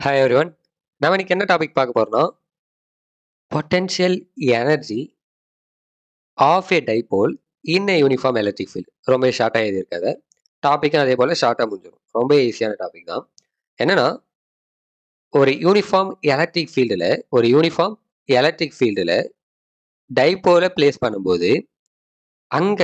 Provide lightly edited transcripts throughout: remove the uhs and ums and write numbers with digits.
Hi everyone. நம்ம இன்னைக்கு என்ன டாபிக் பார்க்க போறோம்னா, potential energy of a dipole in a uniform electric field. ரொம்ப ஷார்ட்டா எழுதியிருக்காது. டாபிக்கும் அதே போல ஷார்ட்டா முடிஞ்சிடும். ரொம்ப ஈஸியான டாபிக் தான். என்னன்னா, ஒரு யூனிஃபார்ம் எலக்ட்ரிக் ஃபீல்டுல டைபோலை பிளேஸ் பண்ணும்போது, அங்க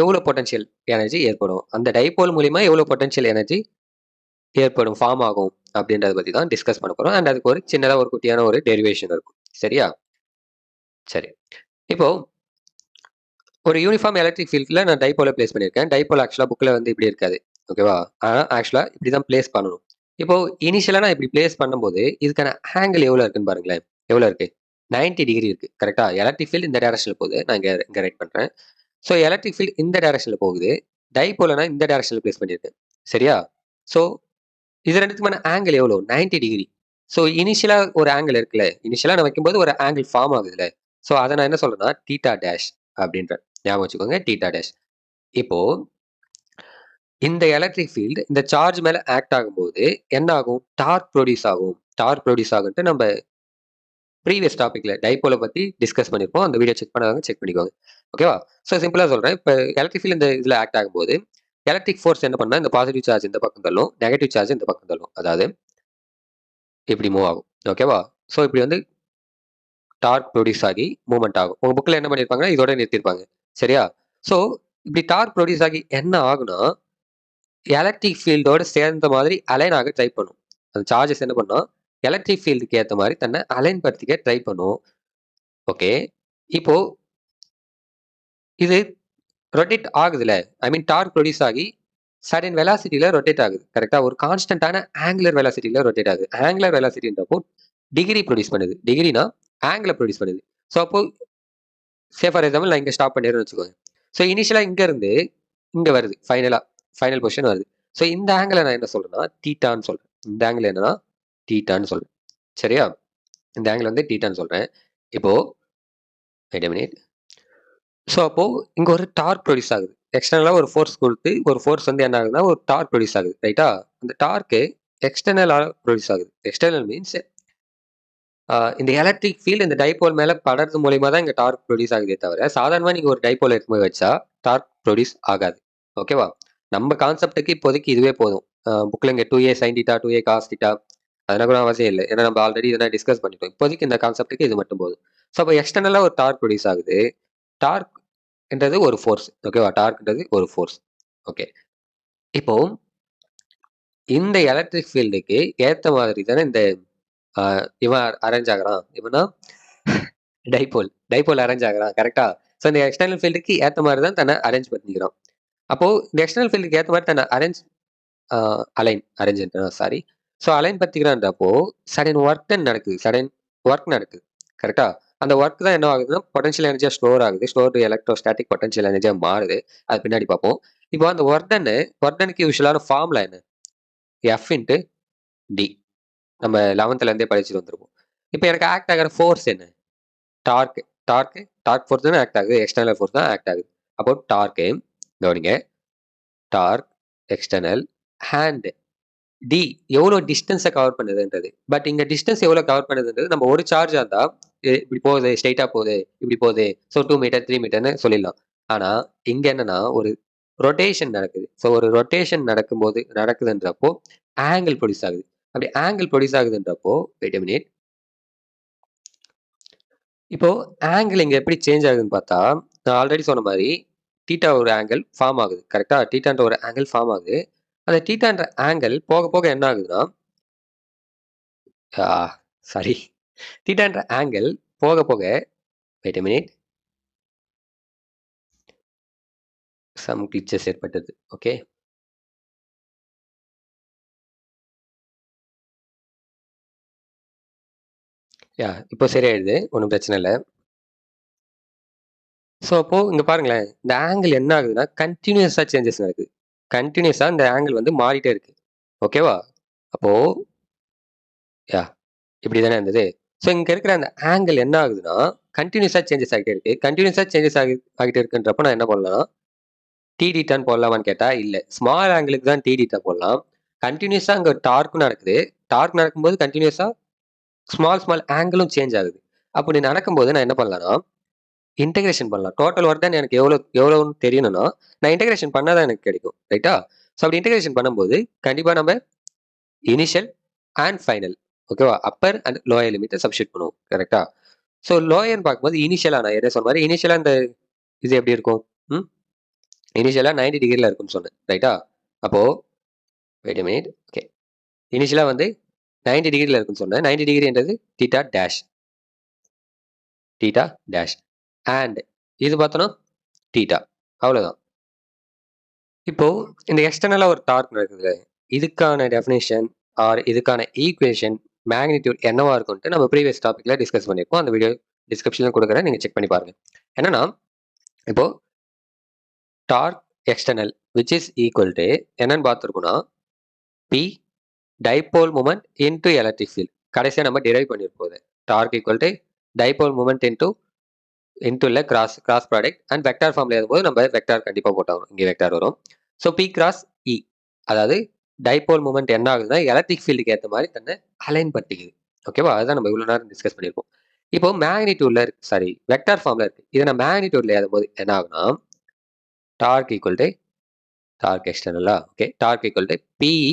எவ்வளோ பொட்டன்ஷியல் எனர்ஜி ஏற்படும்? அந்த டைபோல் மூலியமா எவ்வளோ பொட்டன்ஷியல் எனர்ஜி ஏற்படும், ஃபார்ம் ஆகும் அப்படின்றத பத்தி தான் டிஸ்கஸ் பண்ண போறோம். அண்ட் அதுக்கு ஒரு சின்னதா ஒரு குட்டியான ஒரு டெரிவேஷன் இருக்கும். சரியா? சரி. இப்போ ஒரு யூனிஃபார்ம் எலக்ட்ரிக் ஃபீல்ட்ல நான் டைபோலை பிளேஸ் பண்ணியிருக்கேன். டைபோல் ஆக்சுவலா புக்ல வந்து இப்படி இருக்காது. ஓகேவா? ஆனா ஆக்சுவலா இப்படி தான் பிளேஸ் பண்ணணும். இப்போ இனிஷியலா நான் இப்படி பிளேஸ் பண்ணும்போது, இதுக்கான ஆங்கிள் எவ்வளோ இருக்குன்னு பாருங்களேன். எவ்வளோ இருக்கு? 90 டிகிரி இருக்கு. கரெக்ட்டா? எலக்ட்ரிக் ஃபீல்ட் இந்த டைரக்ஷன்ல போகுது. நான் இங்க ரைட் பண்றேன். ஸோ எலக்ட்ரிக் ஃபீல்ட் இந்த டைரக்ஷன்ல போகுது. டைபோல நான் இந்த டைரக்ஷன்ல பிளேஸ் பண்ணியிருக்கேன். சரியா? ஸோ இது 2த்துக்குமான ஆங்கிள் எவ்வளோ? 90 டிகிரி. ஸோ இனிஷியலா ஒரு ஆங்கிள் இருக்குல்ல. இனிஷியலா நான் வைக்கும்போது ஒரு ஆங்கிள் ஃபார்ம் ஆகுதுல்ல. ஸோ அத நான் என்ன சொல்றேன்னா, தீட்டா டேஷ் அப்படின்றேன். ஞாபகம் வச்சுக்கோங்க. Theta dash. இப்போ இந்த எலக்ட்ரிக் ஃபீல்டு இந்த சார்ஜ் மேல ஆக்ட் ஆகும்போது என்ன ஆகும்? டார்க் ப்ரொடியூஸ் ஆகும். டார்க் ப்ரொடியூஸ் ஆகுன்ட்டு நம்ம ப்ரீவியஸ் டாபிக்ல டைபோல பத்தி டிஸ்கஸ் பண்ணியிருப்போம். அந்த வீடியோ செக் பண்ணாதவங்க செக் பண்ணிக்கோங்க. ஓகேவா? ஸோ சிம்பிளா சொல்றேன். இப்ப எலக்ட்ரிக் ஃபீல்டு இந்த இதுல ஆக்ட் ஆகும்போது, எலக்ட்ரிக் ஃபோர்ஸ் என்ன பண்ணா, இந்த பாசிட்டிவ் சார்ஜ் இந்த பக்கம் தள்ளும். நெகட்டிவ் சார்ஜ் இந்த பக்கம் தள்ளும். அதாவது இப்படி மூவ் ஆகும். ஓகேவா? ஸோ இப்படி வந்து டார்க் ப்ரொடியூஸ் ஆகி மூவ்மெண்ட் ஆகும். உங்க புக்ல என்ன பண்ணியிருப்பாங்கன்னா, இதோட நிறுத்தியிருப்பாங்க. சரியா? ஸோ இப்படி டார்க் ப்ரொடியூஸ் ஆகி என்ன ஆகும்னா, எலக்ட்ரிக் ஃபீல்டோட சேர்ந்த மாதிரி அலைன் ஆக ட்ரை பண்ணும். அந்த சார்ஜஸ் என்ன பண்ணும், எலக்ட்ரிக் ஃபீல்டுக்கு ஏத்த மாதிரி தன்னை அலைன் படுத்திக்க ட்ரை பண்ணும். ஓகே. இப்போ இது ரொட்டேட் ஆகுதுல்ல. ஐ மீன் டார்க் ப்ரொடியூஸ் ஆகி சர்டன் வெலாசிட்டில ரொட்டேட் ஆகுது. கரெக்ட்டா? ஒரு கான்ஸ்டன்டான ஆங்குலர் வெலாசிட்டில ரொட்டேட் ஆகுது. ஆங்குலர் வெலாசிட்டின்றப்போ டிகிரி ப்ரொடியூஸ் பண்ணுது. டிகிரினா ஆங்கில ப்ரொடியூஸ் பண்ணுது. ஸோ அப்போ ஃபார் எக்ஸாம்பிள் நான் இங்க ஸ்டாப் பண்ணிடுறேன்னு வச்சுக்கோங்க. ஸோ இனிஷியலா இங்க இருந்து இங்க வருது. ஃபைனல் பொசிஷன் வருது. ஸோ இந்த ஆங்கிள நான் என்ன சொல்றேன்னா, தீட்டான்னு சொல்றேன். இந்த ஆங்கிள் என்னன்னா, தீட்டான்னு சொல்றேன். சரியா? இந்த ஆங்கிள் வந்து தீட்டான்னு சொல்றேன். இப்போ வெயிட் எ மினிட். ஸோ அப்போ இங்க ஒரு டார்க் ப்ரொடியூஸ் ஆகுது. எக்ஸ்டர்னலா ஒரு ஃபோர்ஸ் குடுத்து, ஒரு ஃபோர்ஸ் வந்து என்ன ஆகுதுன்னா, ஒரு டார்க் ப்ரொடியூஸ் ஆகுது. ரைட்டா? அந்த டார்க்கு எக்ஸ்டர்னலா ப்ரொடியூஸ் ஆகுது. எக்ஸ்டர்னல் மீன்ஸ் இந்த எலக்ட்ரிக் ஃபீல்ட் இந்த டைபோல் மேல படர்றது மூலியமா தான் இங்க டார்க் ப்ரொடியூஸ் ஆகுதே தவிர, சாதாரணமா நீங்க ஒரு டைபோல் எடுத்துட்டு போய் வச்சா டார்க் ப்ரொடியூஸ் ஆகாது. ஓகேவா? நம்ம கான்செப்ட்க்கு இப்போதைக்கு இதுவே போதும். புக்ல இங்க 2a sin θ, 2a cos θ அதெல்லாம் கூட அவசியம் இல்ல. ஏன்னா நம்ம ஆல்ரெடி இதெல்லாம் டிஸ்கஸ் பண்ணிட்டோம். இப்போதைக்கு இந்த கான்செப்ட்க்கு இது மட்டும் போதும். ஸோ அப்போ எக்ஸ்டர்னலா ஒரு டார்க் ப்ரொடியூஸ் ஆகுது. டார்க்ன்றது ஒரு ஃபோர்ஸ். ஓகேவா? டார்க்ன்றது ஒரு ஃபோர்ஸ். ஓகே. இப்போ இந்த எலக்ட்ரிக் ஃபீல்டுக்கு ஏத்த மாதிரி தானே இந்த அ இவன் அரேஞ்ச் ஆகுறான். இவன்னா டைபோல் அரேஞ்ச் ஆகுறான். கரெக்ட்டா? ஸோ இந்த எக்ஸ்டர்னல் ஃபீல்டுக்கு ஏத்த மாரி தான் தன்னை அரேஞ்ச் பண்ணிக்கிறான். அப்போ இந்த எக்ஸ்டர்னல் ஃபீல்டுக்கு ஏத்த மாரி தன்னை அ அரேஞ்ச் சாரி. ஸோ அலைன் படுத்திக்கிறான்றப்போ சடன் ஒர்க் டன் நடக்குது. சடன் ஒர்க் நடக்குது. கரெக்ட்டா? அந்த ஒர்க் தான் என்ன ஆகுதுன்னா, பொட்டன்ஷியல் எனர்ஜியா ஸ்டோர் ஆகுது. ஸ்டோர்டு எலக்ட்ரோஸ்டாட்டிக் பொட்டன்ஷியல் எனர்ஜியா மாறுது. அது பின்னாடி பார்ப்போம். இப்போ அந்த ஒர்க் டன்னுக்கு யூசுவலான ஃபார்முலா என்ன? F into D. நம்ம 11ல இருந்தே படிச்சுட்டு வந்திருப்போம். இப்போ எனக்கு ஆக்ட் ஆகுற ஃபோர்ஸ் என்ன? டார்க். டார்க் டார்க் ஃபோர்ஸ் தானே ஆக்ட் ஆகுது. எக்ஸ்டர்னல் ஃபோர்ஸ் தான் ஆக்ட் ஆகுது. அப்போ டார்க்கு கவனிங்க. டார்க் எக்ஸ்டர்னல் ஹேண்ட் டி எவ்வளோ டிஸ்டன்ஸை கவர் பண்ணுதுன்றது. பட் இங்க டிஸ்டன்ஸ் எவ்வளோ கவர் பண்ணுதுன்றது நம்ம ஒரு சார்ஜா இருந்தா இப்படி போகுது, ஸ்ட்ரெயிட்டா போகுது, இப்படி போகுது. ஸோ 2 மீட்டர், 3 மீட்டர்னு சொல்லிடலாம். ஆனா இங்க என்னன்னா ஒரு ரொட்டேஷன் நடக்குது. ஸோ ஒரு ரொட்டேஷன் நடக்குதுன்றப்போ ஆங்கிள் ப்ரொடியூஸ் ஆகுது. அப்படி ஆங்கிள் ப்ரொடியூஸ் ஆகுதுன்றப்போ வெயிட் எ மினிட். இப்போ ஆங்கிள் இங்க எப்படி சேஞ்ச் ஆகுதுன்னு பார்த்தா, நான் ஆல்ரெடி சொன்ன மாரி தீட்டா ஒரு ஆங்கிள் ஃபார்ம் ஆகுது. கரெக்ட்டா? தீட்டான்ற ஒரு ஆங்கிள் ஃபார்ம் ஆகுது. அந்த தீட்டான்ற ஆங்கிள் போக போக என்ன ஆகுதுன்னா, ஆ சாரி. தீட்டான்ற ஆங்கிள் போக போக wait a minute. Some glitches ஏற்பட்டது. ஓகே. இப்போ சரியாயிடுது. ஒண்ணும் பிரச்சனை இல்ல. ஸோ அப்போ இங்க பாருங்களேன். இந்த ஆங்கிள் என்ன ஆகுதுன்னா, கன்டினியூயஸா சேஞ்சஸ் நடக்குது. கன்டினியூயஸா இந்த ஆங்கிள் வந்து மாறிட்டே இருக்கு. ஓகேவா? அப்போ யாஹ் இப்படி தானே இருந்தது. ஸோ இங்க இருக்கிற அந்த ஆங்கிள் என்ன ஆகுதுன்னா, கன்டினியூஸா சேஞ்சஸ் ஆகிட்டே இருக்கு. கன்டினியூஸா சேஞ்சஸ் ஆகிட்டே இருக்குன்றப்ப நான் என்ன பண்ணலாம், டி டீட்டான்னு போடலாமான்னு கேட்டா இல்ல. ஸ்மால் ஆங்கிளுக்கு தான் டி டீட்டா போடலாம். கன்டினியூஸா அங்க டார்க்கும் நடக்குது. டார்க் நடக்கும்போது கண்டினியூஸா ஸ்மால் ஆங்கிளும் சேஞ்ச் ஆகுது. அப்படி நடக்கும்போது நான் என்ன பண்ணலாம்னா, இன்டகிரேஷன் பண்ணலாம். டோட்டல் ஒர்க் டன் எனக்கு எவ்வளோன்னு தெரியணும்னா, நான் இன்டகிரேஷன் பண்ணா தான் எனக்கு கிடைக்கும். ரைட்டா? ஸோ அப்படி இன்டகிரேஷன் பண்ணும்போது, கண்டிப்பா நம்ம இனிஷியல் அண்ட் ஃபைனல் ஓகேவா? அப்பர் அண்ட் லோயர் லிமிட்ட சப்ஸ்டிட்யூட் பண்ணுவோம். கரெக்ட்டா? ஸோ லோயர்ன்னு பார்க்கும்போது இனிஷியலா நான் ஏற்கனவே சொன்ன மாரி இனிஷியலா இந்த இது எப்படி இருக்கும்? ம். இனிஷியலா 90 டிகிரில இருக்கும்னு சொன்னேன். ரைட்டா? அப்போ வெயிட் எ மினிட். ஓகே. இனிஷியலா வந்து 90 டிகிரில இருக்குன்னு சொன்னேன். 90 டிகிரின்றது theta dash. Theta dash. And இது பார்த்தோம்னா தீட்டா. அவ்வளோதான். இப்போ இந்த எக்ஸ்டர்னலா ஒரு டார்க் நடக்குதுல்ல, இதுக்கான டெஃபினிஷன் ஆர் இதுக்கான ஈக்குவேஷன், மேக்னிட்யூட் என்னவா இருக்கும்ன்ட்டு நம்ம ப்ரீவியஸ் டாபிக்ல டிஸ்கஸ் பண்ணியிருக்கோம். அந்த வீடியோ டிஸ்கிரிப்ஷன்ல குடுக்குறேன். நீங்க செக் பண்ணி பாருங்க. என்னன்னா, இப்போ torque external which is equal to என்னன்னு பார்த்துருக்கோம்னா, p dipole moment into electric field. கடைசியா நம்ம டிரைவ் பண்ணியிருப்போம் இத. Torque equal to dipole moment into இல்ல கிராஸ் ப்ராடக்ட் அண்ட் வெக்டார் ஃபார்ம்ல எழுதும்போது நம்ம வெக்டார் கண்டிப்பா போட்டாகணும். இங்க வெக்டார் வரும். So p cross E. அதாவது டைபோல் மொமெண்ட் என்ன ஆகுதுன்னா, எலக்ட்ரிக் ஃபீல்டுக்கு ஏத்த மாரி தன்னை அலைன் பண்ணிக்குது. ஓகேவா? அதுதான் நம்ம இவ்வளவு நேரம் டிஸ்கஸ் பண்ணியிருப்போம். இப்போ மேக்னிட்யூட்ல இருக்கு. சாரி வெக்டார் ஃபார்ம்ல இருக்கு. இதை நான் மேக்னிட்யூட்ல எழுதும்போது என்ன ஆகும்னா, டார்க் ஈக்குவல் டு டார்க் எக்ஸ்டர்னலா okay torque equal to p E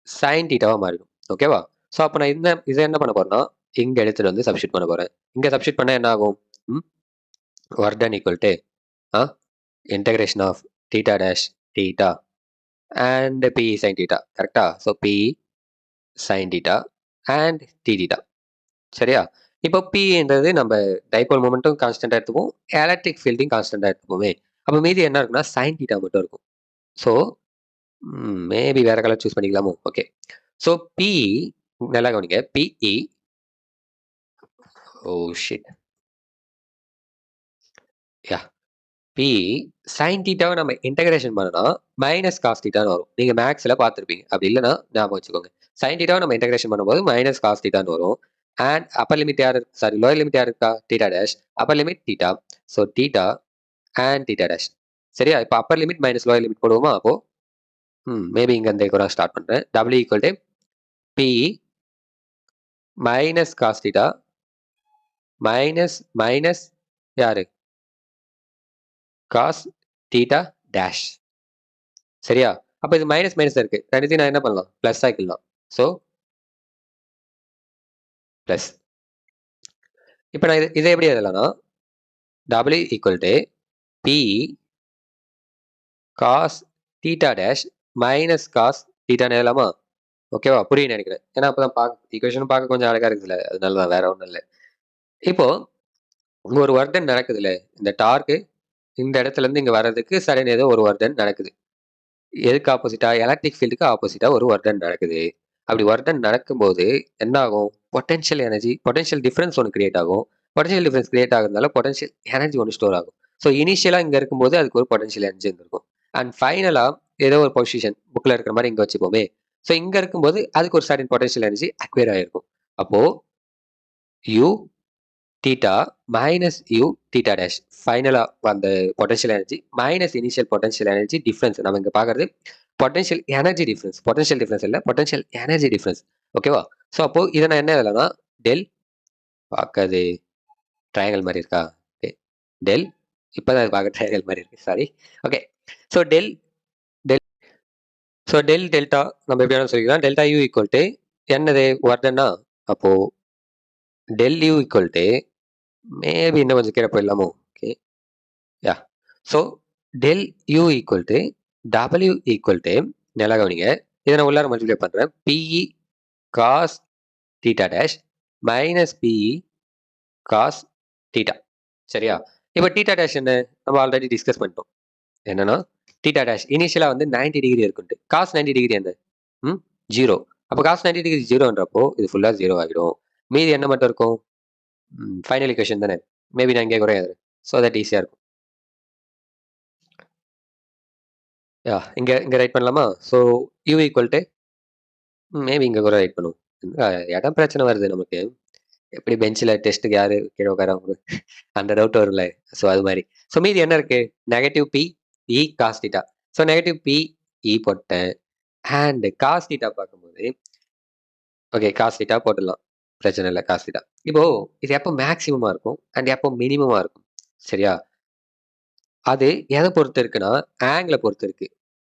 sine தீட்டாவா மாறிடும். ஓகேவா? ஸோ அப்போ நான் இதை என்ன பண்ண போறேன்னா, இங்க எடுத்துட்டு வந்து சப்ஸ்டிட் பண்ண போறேன். இங்க சப்ஸ்டிட் பண்ணா என்ன ஆகும்? Work done equal to integration of theta dash theta and p sin theta கரெக்டா? So p sin theta and t theta சரியா? இப்போ p நம்ம டைபோல் மொமெண்ட்டும் கான்ஸ்டன்டா எடுத்துப்போம், எலக்ட்ரிக் ஃபீல்டையும் கான்ஸ்டன்டா எடுத்துப்போமே. அப்போ மீதி என்ன இருக்குன்னா sin theta மட்டும் இருக்கும். ஸோ மேபி வேற கலர் சூஸ் பண்ணிக்கலாமோ? ஓகே. ஸோ p நல்லா கவனிங்க. PE oh shit yeah p sine தீட்டாவை நம்ம இன்டகிரேஷன் பண்ணனா மைனஸ் காஸ் தீட்டான்னு வரும். நீங்க மேக்ஸ்ல பார்த்துருப்பீங்க. அப்படி இல்லைன்னா ஞாபகம் வச்சுக்கோங்க. சைன் தீட்டாவை நம்ம இன்டகிரேஷன் பண்ணும்போது மைனஸ் காஸ் தீட்டான்னு வரும். அண்ட் அப்பர் லிமிட் யார் சாரி லோயர் லிமிட் யார் இருக்கா? Theta dash. Upper limit theta. So theta and theta dash. சரியா? இப்போ upper limit minus lower limit போடுவோமா? அப்போ மேபி இங்க இந்த கூட ஸ்டார்ட் பண்றேன். W equal to p E minus cos theta minus minus யாரு? Cos theta dash. சரியா? அப்ப இது மைனஸ் மைனஸ் இருக்கு. ரெண்டுத்தையும் நான் என்ன பண்ணலாம்? பிளஸ் ஆக்கிடலாம். So plus. இப்ப நான் இதை எப்படி எழுதலாம்னா, W equal to P cos theta dash minus cos தீட்டான்னு எழுதலாமா? ஓகேவா? புரியும்னு நினைக்கிறேன். ஏன்னா அப்பதான் ஈக்குவேஷன் பார்க்க கொஞ்சம் அழகா இருக்குதுல்ல. அதனால தான் வேற ஒண்ணும் இல்ல. இப்போ இங்க ஒரு ஒர்க் டன் நடக்குதுல்ல. இந்த டார்க் இந்த இடத்துல இருந்து இங்க வர்றதுக்கு சடன் ஏதோ ஒரு ஒர்க் டன் நடக்குது. எதுக்கு ஆப்போசிட்டா? எலக்ட்ரிக் ஃபீல்டுக்கு ஆப்போசிட்டா ஒரு ஒர்க் டன் நடக்குது. அப்படி ஒர்க் டன் நடக்கும்போது என்ன ஆகும்? பொட்டன்ஷியல் டிஃபரன்ஸ் ஒன்று கிரியேட் ஆகும். பொட்டன்ஷியல் டிஃபரன்ஸ் கிரியேட் ஆகுறதுனால பொட்டன்ஷியல் எனர்ஜி ஒன்று ஸ்டோர் ஆகும். ஸோ இனிஷியலா இங்க இருக்கும்போது அதுக்கு ஒரு பொட்டன்ஷியல் எனர்ஜி இருந்திருக்கும். அண்ட் ஃபைனலா ஏதோ ஒரு பொசிஷன் புக்ல இருக்கிற மாதிரி இங்க வச்சுப்போமே. ஸோ இங்க இருக்கும்போது அதுக்கு ஒரு சர்டன் பொட்டன்ஷியல் எனர்ஜி அக்வயர் ஆயிருக்கும். அப்போ you theta minus you theta dash ஃபைனலா அந்த potential energy minus initial potential energy difference நம்ம இங்க பாக்குறது potential energy difference. Potential difference இல்ல பொட்டன்ஷியல் எனர்ஜி டிஃபரன்ஸ். ஓகேவா? ஸோ அப்போ இதை நான் என்ன எழுதலாம்னா டெல் பார்க்காது ட்ரையாங்கல் மாதிரி இருக்கா? ஓகே டெல் இப்போதான் அது பார்க்க ட்ரையாங்கல் மாதிரி இருக்கு. Sorry. Okay so del del so del delta நம்ம எப்படி வேணாலும் சொல்லிக்கலாம். டெல்டா யூ ஈக்குவல் டு என்னது வருதுன்னா அப்போ del U equal to maybe இன்னும் கொஞ்சம் கீழே போயிடலாமோ? Okay yeah so del U equal to W equal to நல்லா கவனிங்க. இதை நான் உள்ளார மல்டிப்ளை பண்றேன். P E cos theta dash minus p E cos theta. சரியா? இப்போ தீட்டா டேஷ் என்ன? நம்ம ஆல்ரெடி டிஸ்கஸ் பண்ணிட்டோம். என்னன்னா தீட்டா டேஷ் இனிஷியலா வந்து 90 டிகிரி இருக்குன்ட்டு. காஸ் 90 டிகிரி என்ன? 0. அப்போ காஸ் 90 டிகிரி 0ன்றப்போ இது ஃபுல்லா 0 ஆகிடும். மீதி என்ன மட்டும் இருக்கும்? ஃபைனல் ஈக்குவேஷன் தானே. மேபி நான் இங்கே கூட எழுதுறேன். ஸோ தட் ஈஸியா இருக்கும். யா இங்க இங்க ரைட் பண்ணலாமா? So you equal to maybe இங்க கூட ரைட் பண்ணுவோம். இடம் பிரச்சனை வருது நமக்கு. எப்படி பெஞ்சில டெஸ்ட்டுக்கு யாரு கீழ உட்காருவாங்க அந்த டவுட் வரும்ல. ஸோ அது மாதிரி. ஸோ மீதி என்ன இருக்கு? Negative p E cos theta. So negative p E போட்டேன். அண்ட் காஸ் தீட்டா பார்க்கும்போது ஓகே, காஸ் தீட்டா போட்டுடலாம். பிரச்சனை இல்ல, காஸ் தீட்டா. இப்போ இது எப்போ மேக்ஸிமமா இருக்கும் அண்ட் எப்போ மினிமமா இருக்கும். சரியா? அது எத பொறுத்து இருக்குன்னா, ஆங்கிள பொறுத்து இருக்கு.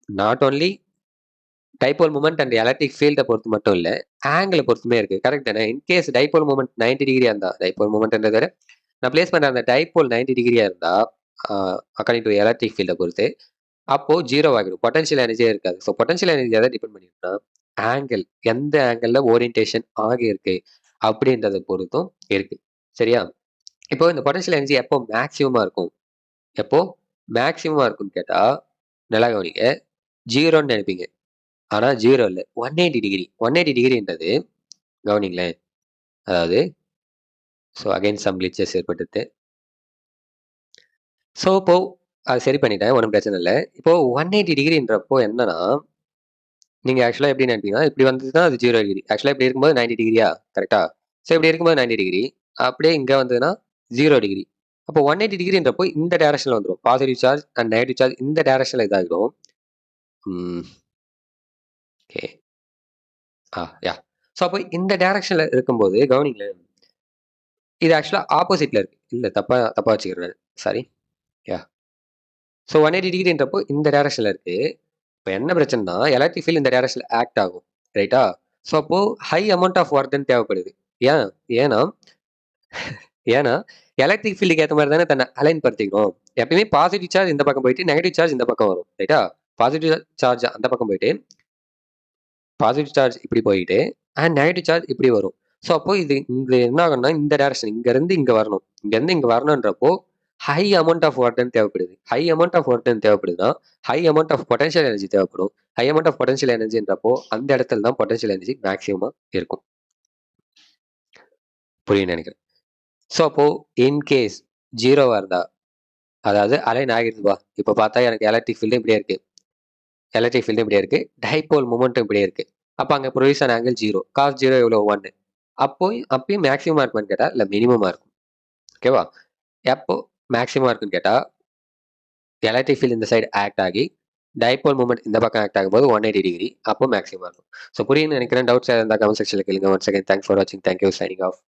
Not only dipole moment and electric ஃபீல்ட பொறுத்து மட்டும் இல்ல, ஆங்கிள பொறுத்துமே இருக்கு. கரெக்ட் தானே? இன்கேஸ் டைபோல் மொமெண்ட் 90 டிகிரியா இருந்தா, டைபோல் மொமெண்ட்ன்றத விட நான் பிளேஸ் பண்ற அந்த டைபோல் 90 டிகிரியா இருந்தா, அக்கார்டிங் டு எலக்ட்ரிக் ஃபீல்ட பொறுத்து, அப்போ 0 ஆகிடும். பொட்டன்ஷியல் எனர்ஜியே இருக்காது. ஸோ பொட்டன்ஷியல் எனர்ஜி எத டிபெண்ட் பண்ணிருக்குன்னா, ஆங்கிள் எந்த ஆங்கிள்ல ஓரியன்டேஷன் ஆகியிருக்கு அப்படின்றத பொறுத்தும் இருக்கு. சரியா? இப்போ இந்த பொட்டன்ஷியல் எனர்ஜி எப்போ மேக்ஸிமமா இருக்கும்? எப்போ மேக்ஸிமமா இருக்கும்னு கேட்டா, நல்லா கவனிங்க. 0ன்னு நினைப்பீங்க. ஆனா 0 இல்ல. 180 டிகிரி. 180 டிகிரின்றது கவனிங்களேன். அதாவது அகைன் சம் கிளிச்சஸ் ஏற்பட்டுது. இப்போ அது சரி பண்ணிட்டேன். ஒண்ணும் பிரச்சனை இல்ல. இப்போ 180 டிகிரின்றப்போ என்னன்னா, நீங்க ஆக்சுவலா எப்படி நினைப்பீங்கன்னா, இப்படி வந்ததுன்னா அது 0 டிகிரி. ஆக்சுவலா இப்படி இருக்கும்போது 90 டிகிரியா? கரெக்ட்டா? இப்படி இருக்கும்போது 90 டிகிரி. அப்படியே இங்க வந்ததுன்னா 0 டிகிரி. அப்போ 180 டிகிரின்றப்போ இந்த டைரக்ஷன்ல வந்துரும். Positive charge and negative charge இந்த டைரக்ஷன்ல இதாகிடும். ம். ஓகே. யாஹ். அப்போ இந்த டைரக்ஷன்ல இருக்கும்போது கவனிங்களேன். இது ஆக்சுவலா ஆப்போசிட்ல இருக்கு. இல்ல தப்பா தப்பா வச்சுக்கிறேன். சாரி. யாஹ். 180 டிகிரின்றப்போ இந்த டைரக்ஷன்ல இருக்கு. இப்ப என்ன பிரச்சனைன்னா, எலக்ட்ரிக் ஃபீல்ட் இந்த டைரக்ஷன்ல ஆக்ட் ஆகும். ரைட்டா? அப்போ high amount of work done தேவைப்படுது. ஏன்? ஏன்னா ஏன்னா எலக்ட்ரிக் ஃபீல்டுக்கு ஏத்த மாரி தானே தன்னை அலைன் படுத்திக்கணும். எப்பயுமே பாசிட்டிவ் சார்ஜ் இந்த பக்கம் போயிட்டு, நெகட்டிவ் சார்ஜ் இந்த பக்கம் வரும். ரைட்டா? பாசிட்டிவ் சார்ஜ் அந்த பக்கம் போயிட்டு, பாசிட்டிவ் சார்ஜ் இப்படி போயிட்டு, அண்ட் நெகட்டிவ் சார்ஜ் இப்படி வரும். அப்போ இது இங்க என்ன ஆகும்னா, இந்த டைரக்ஷன் இங்க இருந்து இங்க வரணும். இங்க இருந்து இங்க வரணுன்றப்போ, high amount of work done தேவைப்படுது. High amount of work done தேவைப்படுதுன்னா, high amount of potential energy தேவைப்படும். ஹை அமௌண்ட் ஆஃப் பொட்டன்ஷியல் எனர்ஜின்றப்போ, அந்த இடத்துல தான் பொட்டன்ஷியல் எனர்ஜி மேக்ஸிமமா இருக்கும். புரியும்னு நினைக்கிறேன். அப்போ இன்கேஸ் 0வா இருந்தா, அதாவது அலைன் ஆகிடுதுப்பா. இப்ப பார்த்தா எனக்கு எலக்ட்ரிக் ஃபீல்டும் இப்படியே இருக்கு. எலக்ட்ரிக் ஃபீல்டும் இப்படியே இருக்கு. டைபோல் மொமெண்ட்டும் இப்படியே இருக்கு. அப்ப அங்க ப்ரொவிஷன் ஆங்கிள் 0. காஸ் 0 எவ்வளோ? 1. அப்பயும் மேக்ஸிமமா இருக்குமான்னு கேட்டா, இல்ல மினிமமா இருக்கும். ஓகேவா? எப்போ மேக்ஸிமமா இருக்குன்னு கேட்டா, எலக்ட்ரிக் ஃபீல்ட் இந்த சைடு ஆக்ட் ஆகி, டைபோல் மொமெண்ட் இந்த பக்கம் ஆக்ட் ஆகும்போது 180 டிகிரி. அப்போ மேக்ஸிமமா இருக்கும். புரியும்னு நினைக்கிறேன். டவுட்ஸ் இருந்தா கமெண்ட் செக்ஷன்ல கேளுங்க. ஒன்ஸ் அகைன் தேங்க்ஸ் ஃபார் வாட்சிங். Thank you. Signing off.